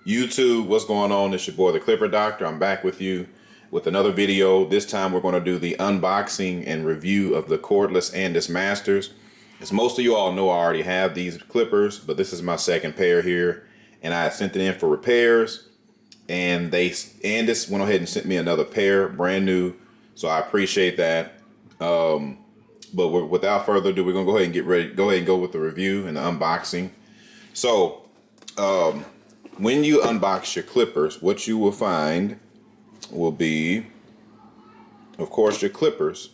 YouTube, what's going on? It's your boy, the Clipper Doctor. I'm back with you with another video. This time we're going to do the unboxing and review of the Cordless Andis Masters. As most of you all know, I already have these clippers, but this is my second pair here, and I sent it in for repairs, and Andis went ahead and sent me another pair, brand new, so I appreciate that. But without further ado, we're going to go ahead and get ready. Go ahead and go with the review and the unboxing. So, when you unbox your clippers, what you will find will be, of course, your clippers.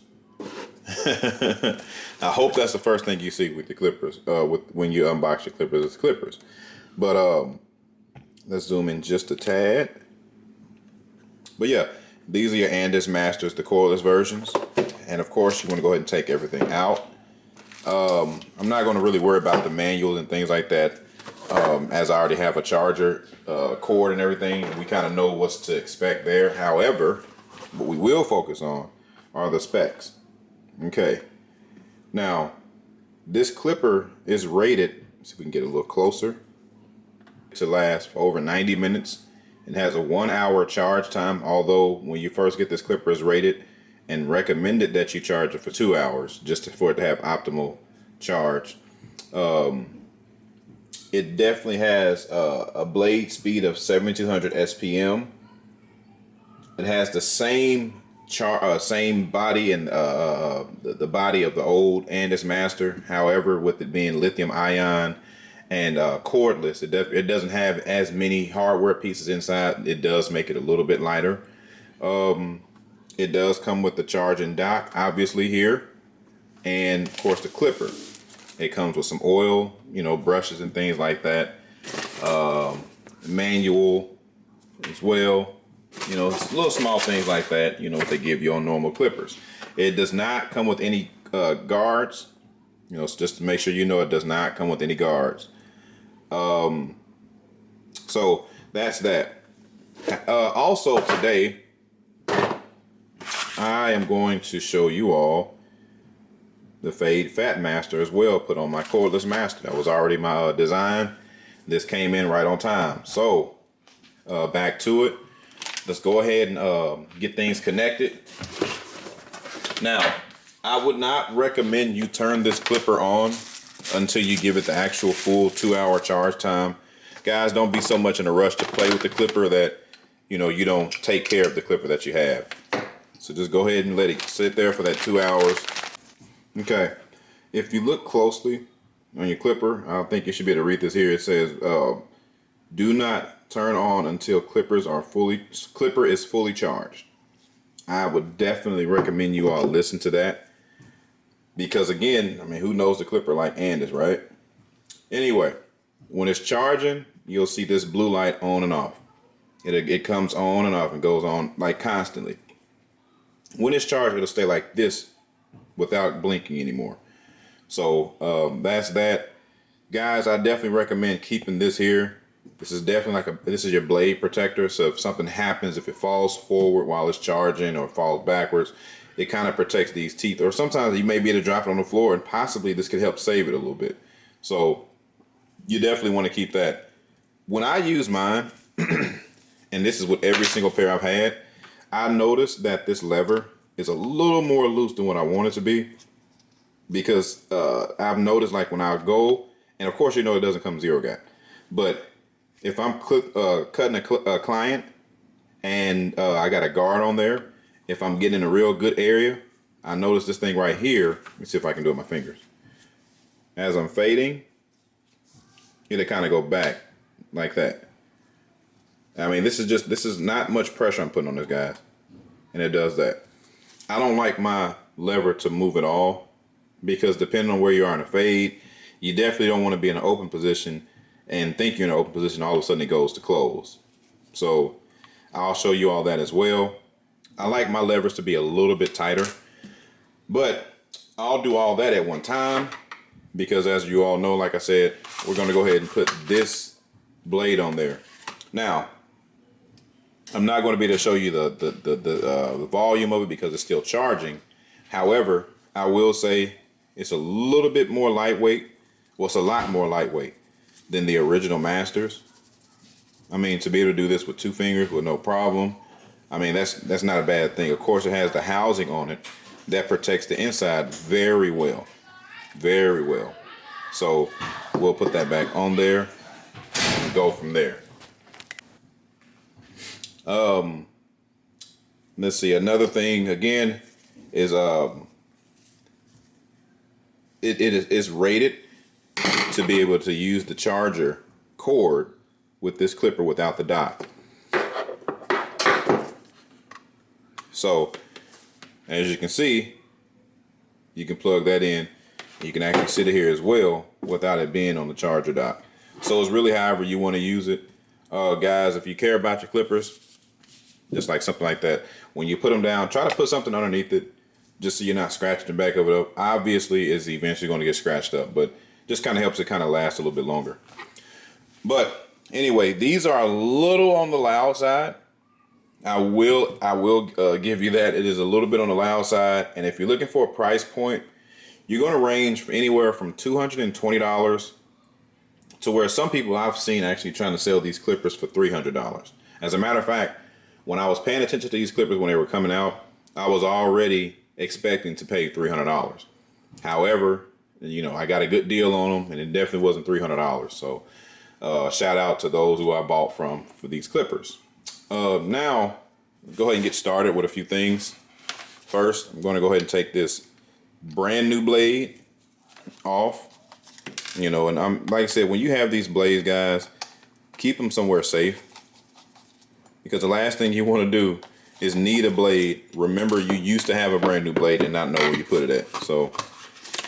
I hope that's the first thing you see with the clippers. When you unbox your clippers, it's clippers. But let's zoom in just a tad. But yeah, these are your Andis Masters, the cordless versions. And of course, you want to go ahead and take everything out. I'm not going to really worry about the manuals and things like that, as I already have a charger, cord and everything. We kind of know what's to expect there. However, what we will focus on are the specs. Okay. Now, this clipper is rated, see if we can get a little closer, to last for over 90 minutes. It has a 1 hour charge time, although when you first get this clipper, it's rated and recommended that you charge it for 2 hours just for it to have optimal charge. It definitely has a blade speed of 7200 SPM. It has the same body and the body of the old Andis Master. However, with it being lithium ion and cordless, it doesn't have as many hardware pieces inside. It does make it a little bit lighter. It does come with the charging dock, obviously, here, and of course the clipper. It comes with some oil, brushes and things like that. Manual as well. Little small things like that, what they give you on normal clippers. It does not come with any guards. Just to make sure it does not come with any guards. So that's that. Also today, I am going to show you all the Phat Master as well, put on my cordless master. That was already my design. This came in right on time. So back to it. Let's go ahead and get things connected. Now, I would not recommend you turn this clipper on until you give it the actual full 2 hour charge time. Guys, don't be so much in a rush to play with the clipper that you don't take care of the clipper that you have. So just go ahead and let it sit there for that 2 hours. Okay, if you look closely on your clipper, I think you should be able to read this here. It says, do not turn on until clipper is fully charged. I would definitely recommend you all listen to that. Because again, who knows the clipper like Andis, right? Anyway, when it's charging, you'll see this blue light on and off. It comes on and off and goes on like constantly. When it's charged, it'll stay like this without blinking anymore. So that's that. Guys, I definitely recommend keeping this here. This is definitely this is your blade protector. So if something happens, if it falls forward while it's charging or falls backwards, it kind of protects these teeth. Or sometimes you may be able to drop it on the floor and possibly this could help save it a little bit. So you definitely want to keep that. When I use mine, and this is with every single pair I've had, I noticed that this lever is a little more loose than what I want it to be, because I've noticed like when I go, and of course it doesn't come zero gap, but if I'm cutting a client and I got a guard on there, if I'm getting in a real good area, I notice this thing right here. Let me see if I can do it with my fingers. As I'm fading, it'll kind of go back like that. This is not much pressure I'm putting on this, guys. And it does that. I don't like my lever to move at all, because depending on where you are in a fade, you definitely don't want to be in an open position and think you're in an open position, all of a sudden it goes to close. So I'll show you all that as well. I like my levers to be a little bit tighter, but I'll do all that at one time, because as you all know, like I said, we're going to go ahead and put this blade on there. Now, I'm not going to be able to show you the volume of it because it's still charging. However, I will say it's a little bit more lightweight. Well, it's a lot more lightweight than the original Masters. I mean, to be able to do this with 2 fingers with no problem, I mean, that's not a bad thing. Of course, it has the housing on it that protects the inside very well. Very well. So we'll put that back on there and go from there. Let's see. Another thing again is it's rated to be able to use the charger cord with this clipper without the dock. So as you can see, you can plug that in. You can actually sit it here as well without it being on the charger dock. So it's really however you want to use it. Guys, if you care about your clippers, just like something like that, when you put them down, try to put something underneath it just so you're not scratching the back of it up. Obviously, it's eventually going to get scratched up, but just kind of helps it kind of last a little bit longer. But anyway, these are a little on the loud side. I will give you that. It is a little bit on the loud side. And if you're looking for a price point, you're going to range from anywhere from $220 to where some people I've seen actually trying to sell these clippers for $300. As a matter of fact, when I was paying attention to these clippers when they were coming out, I was already expecting to pay $300. However, you know, I got a good deal on them, and it definitely wasn't $300. So shout out to those who I bought from for these clippers. Now, go ahead and get started with a few things. First, I'm going to go ahead and take this brand new blade off. You know, and I'm like I said, when you have these blades, guys, keep them somewhere safe, because the last thing you want to do is need a blade. Remember, you used to have a brand new blade and not know where you put it at. So,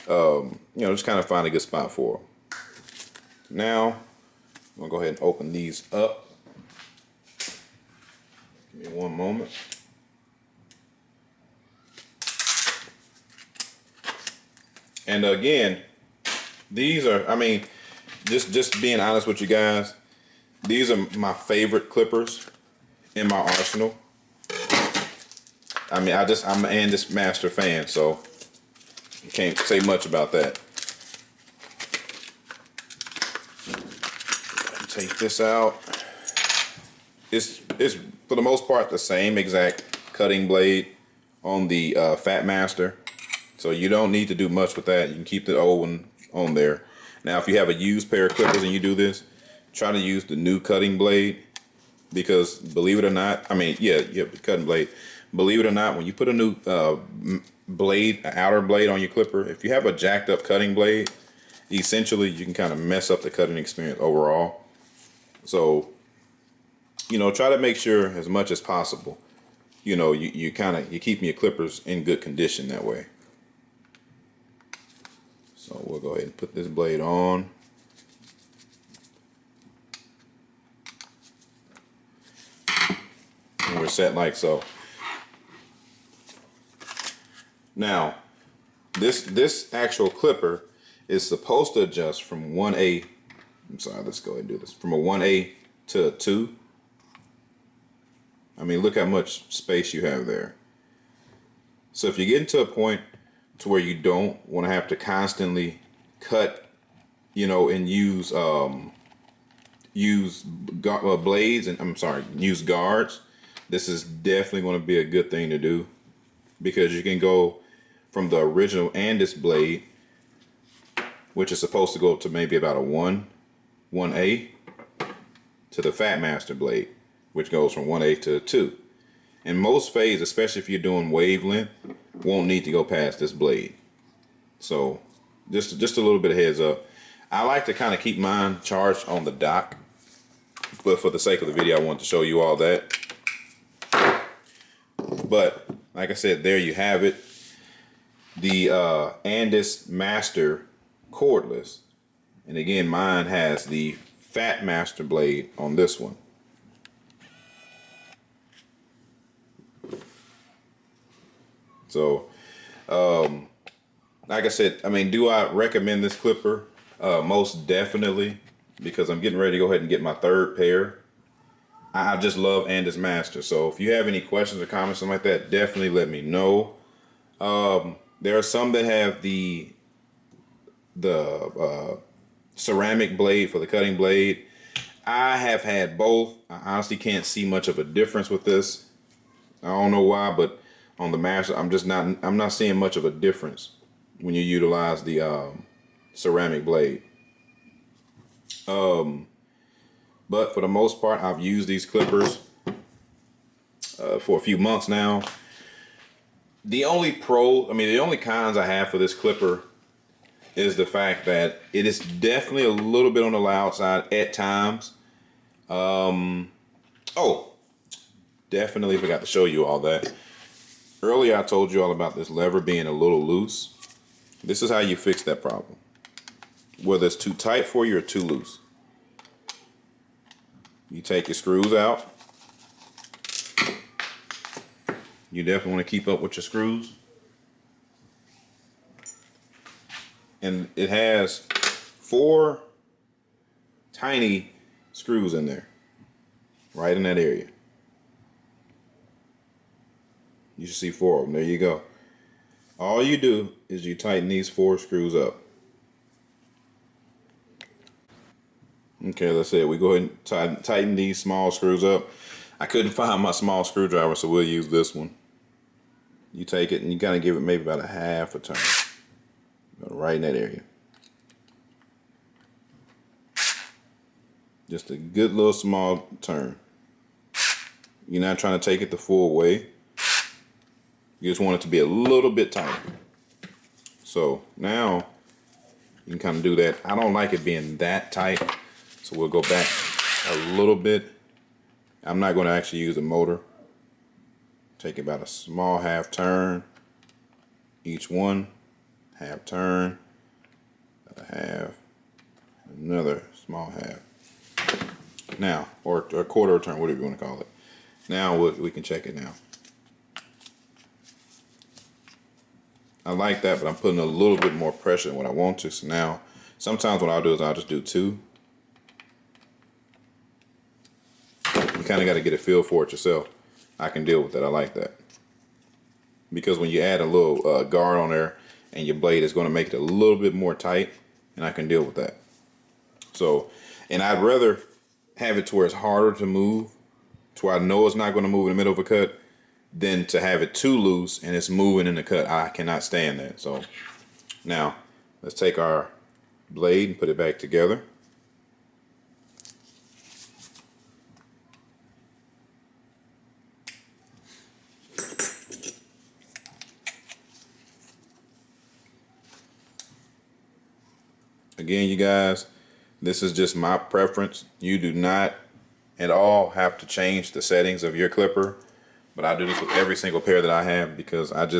you know, just kind of find a good spot for them. Now, I'm gonna go ahead and open these up. Give me one moment. And again, these are, I mean, just being honest with you guys, these are my favorite clippers in my arsenal. I mean, I'm an Andis Master fan, so can't say much about that. Take this out. It's for the most part the same exact cutting blade on the Phat Master, so you don't need to do much with that. You can keep the old one on there. Now, if you have a used pair of clippers and you do this, try to use the new cutting blade, because believe it or not, I mean, yeah, the cutting blade. Believe it or not, when you put a new blade, an outer blade on your clipper, if you have a jacked up cutting blade, essentially you can kind of mess up the cutting experience overall. So, you know, try to make sure as much as possible, you know, you keep your clippers in good condition that way. So we'll go ahead and put this blade on. And we're set like so. Now, this actual clipper is supposed to adjust from 1A. I'm sorry, let's go ahead and do this. From a 1A to a 2. I mean, look how much space you have there. So if you get into a point to where you don't want to have to constantly cut, you know, and use blades, and use guards, this is definitely going to be a good thing to do, because you can go from the original Andis blade, which is supposed to go to maybe about a 1A, to the Phat Master blade, which goes from 1A to 2. And most fades, especially if you're doing wavelength, won't need to go past this blade. So just a little bit of heads up. I like to kind of keep mine charged on the dock, but for the sake of the video, I want to show you all that. But like I said, there you have it. The Andis Master cordless. And again, mine has the Phat Master blade on this one. So, like I said, I mean, do I recommend this clipper? Most definitely, because I'm getting ready to go ahead and get my third pair. I just love Andis Master. So if you have any questions or comments, something like that, definitely let me know. There are some that have the ceramic blade for the cutting blade. I have had both. I honestly can't see much of a difference with this. I don't know why, but on the Master, I'm not seeing much of a difference when you utilize the ceramic blade. But for the most part, I've used these clippers for a few months now. The only the only cons I have for this clipper is the fact that it is definitely a little bit on the loud side at times. Oh, definitely forgot to show you all that. Earlier I told you all about this lever being a little loose. This is how you fix that problem. Whether it's too tight for you or too loose. You take your screws out. You definitely want to keep up with your screws. And it has 4 tiny screws in there. Right in that area. You should see 4 of them. There you go. All you do is you tighten these 4 screws up. Okay, let's say we go ahead and tighten these small screws up. I couldn't find my small screwdriver, so we'll use this one. You take it and you kind of give it maybe about a half a turn. Right in that area. Just a good little small turn. You're not trying to take it the full way. You just want it to be a little bit tighter. So now you can kind of do that. I don't like it being that tight, so we'll go back a little bit. I'm not going to actually use the motor. Take about a small half turn. Each one, half turn, another half, another small half. Now, or a quarter of a turn, whatever you want to call it. Now we can check it now. I like that, but I'm putting a little bit more pressure than what I want to. So now, sometimes what I'll do is I'll just do 2. You kind of got to get a feel for it yourself. I can deal with that. I like that. Because when you add a little guard on there and your blade is going to make it a little bit more tight, and I can deal with that. So, and I'd rather have it to where it's harder to move, to where I know it's not going to move in the middle of a cut, than to have it too loose and it's moving in the cut. I cannot stand that. So now let's take our blade and put it back together. Again, you guys, this is just my preference. You do not at all have to change the settings of your clipper, but I do this with every single pair that I have because I've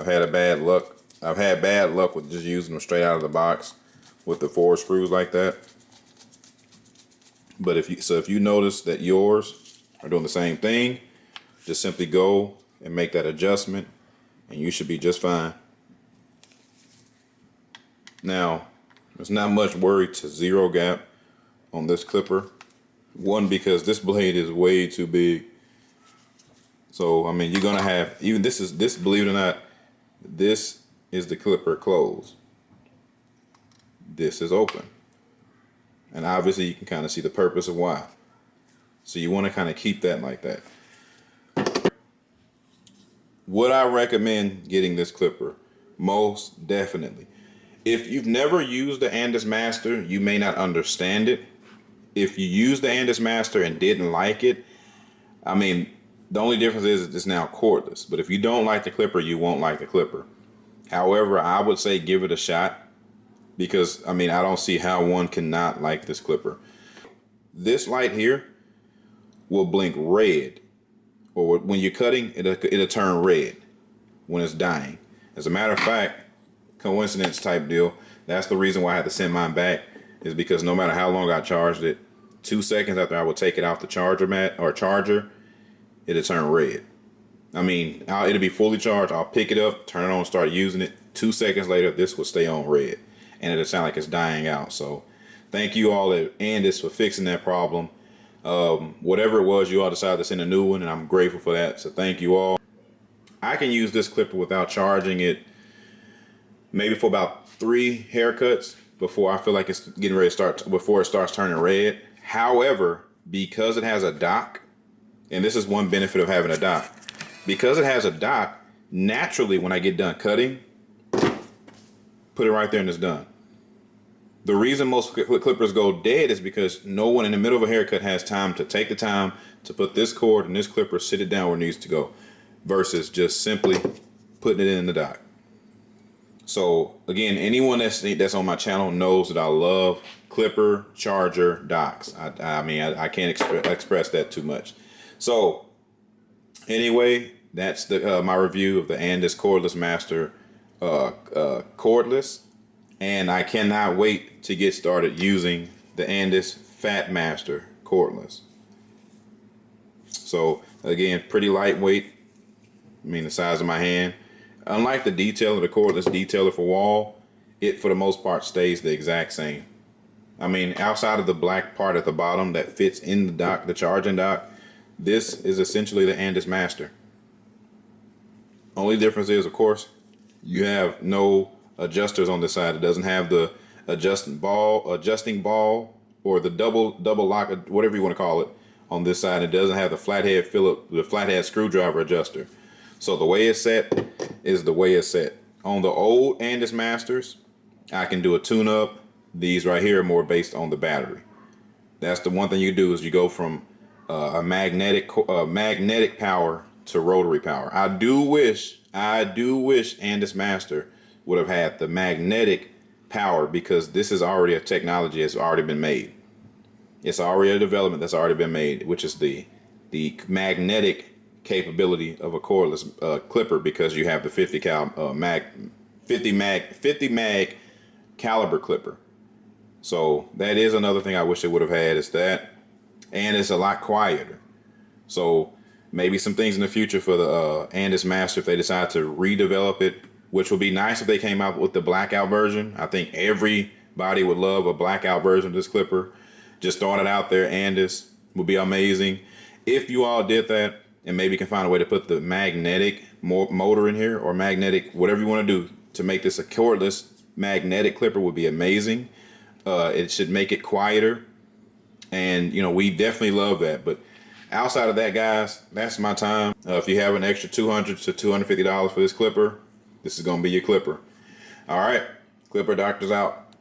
had bad luck. I've had bad luck with just using them straight out of the box with the 4 screws like that. But if you notice that yours are doing the same thing, just simply go and make that adjustment and you should be just fine. Now, there's not much worry to zero gap on this clipper. One, because this blade is way too big. So, I mean, you're gonna have, even this, believe it or not, this is the clipper closed. This is open. And obviously you can kind of see the purpose of why. So you want to kind of keep that like that. Would I recommend getting this clipper? Most definitely. If you've never used the Andis Master, you may not understand it. If you use the Andis Master and didn't like it, I mean, the only difference is it's now cordless. But if you don't like the clipper, you won't like the clipper. However, I would say give it a shot because, I mean, I don't see how one cannot like this clipper. This light here will blink red, or when you're cutting, it'll turn red when it's dying. As a matter of fact, coincidence type deal, that's the reason why I had to send mine back, is because no matter how long I charged it, 2 seconds after I would take it off the charger mat or charger, it'll turn red. I mean, it'll be fully charged. I'll pick it up, turn it on, start using it. 2 seconds later, this will stay on red, and it'll sound like it's dying out. So, thank you all at Andis for fixing that problem. Whatever it was, you all decided to send a new one, and I'm grateful for that. So, thank you all. I can use this clipper without charging it, maybe for about 3 haircuts before I feel like it's getting ready to start, before it starts turning red. However, because it has a dock, and this is one benefit of having a dock, because it has a dock, naturally when I get done cutting, put it right there and it's done. The reason most clippers go dead is because no one in the middle of a haircut has time to take the time to put this cord and this clipper, sit it down where it needs to go, versus just simply putting it in the dock. So again, anyone that's on my channel knows that I love clipper, charger, docks. I mean, I can't express that too much. So anyway, that's my review of the Andis Cordless Master Cordless. And I cannot wait to get started using the Andis Phat Master Cordless. So again, pretty lightweight. I mean, the size of my hand. Unlike the detailer, the cordless detailer for wall, it for the most part stays the exact same. I mean, outside of the black part at the bottom that fits in the dock, the charging dock, this is essentially the Andis Master. Only difference is, of course, you have no adjusters on this side. It doesn't have the adjusting ball, or the double lock, whatever you want to call it, on this side. It doesn't have the flathead screwdriver adjuster. So the way it's set is the way it's set. On the old Andis Masters, I can do a tune-up. These right here are more based on the battery. That's the one thing you do, is you go from a magnetic power to rotary power. I do wish Andis Master would have had the magnetic power, because this is already a technology that's already been made. It's already a development that's already been made, which is the magnetic capability of a cordless clipper, because you have the 50 mag caliber clipper. So that is another thing I wish it would have had, is that, and it's a lot quieter. So maybe some things in the future for the Andis Master, if they decide to redevelop it, which would be nice if they came out with the blackout version. I think everybody would love a blackout version of this clipper. Just throwing it out there, Andis would be amazing. If you all did that, and maybe can find a way to put the magnetic motor in here, or magnetic, whatever you want to do to make this a cordless magnetic clipper, would be amazing. It should make it quieter. And, you know, we definitely love that. But outside of that, guys, that's my time. If you have an extra $200 to $250 for this clipper, this is going to be your clipper. All right. Clipper Doctor's out.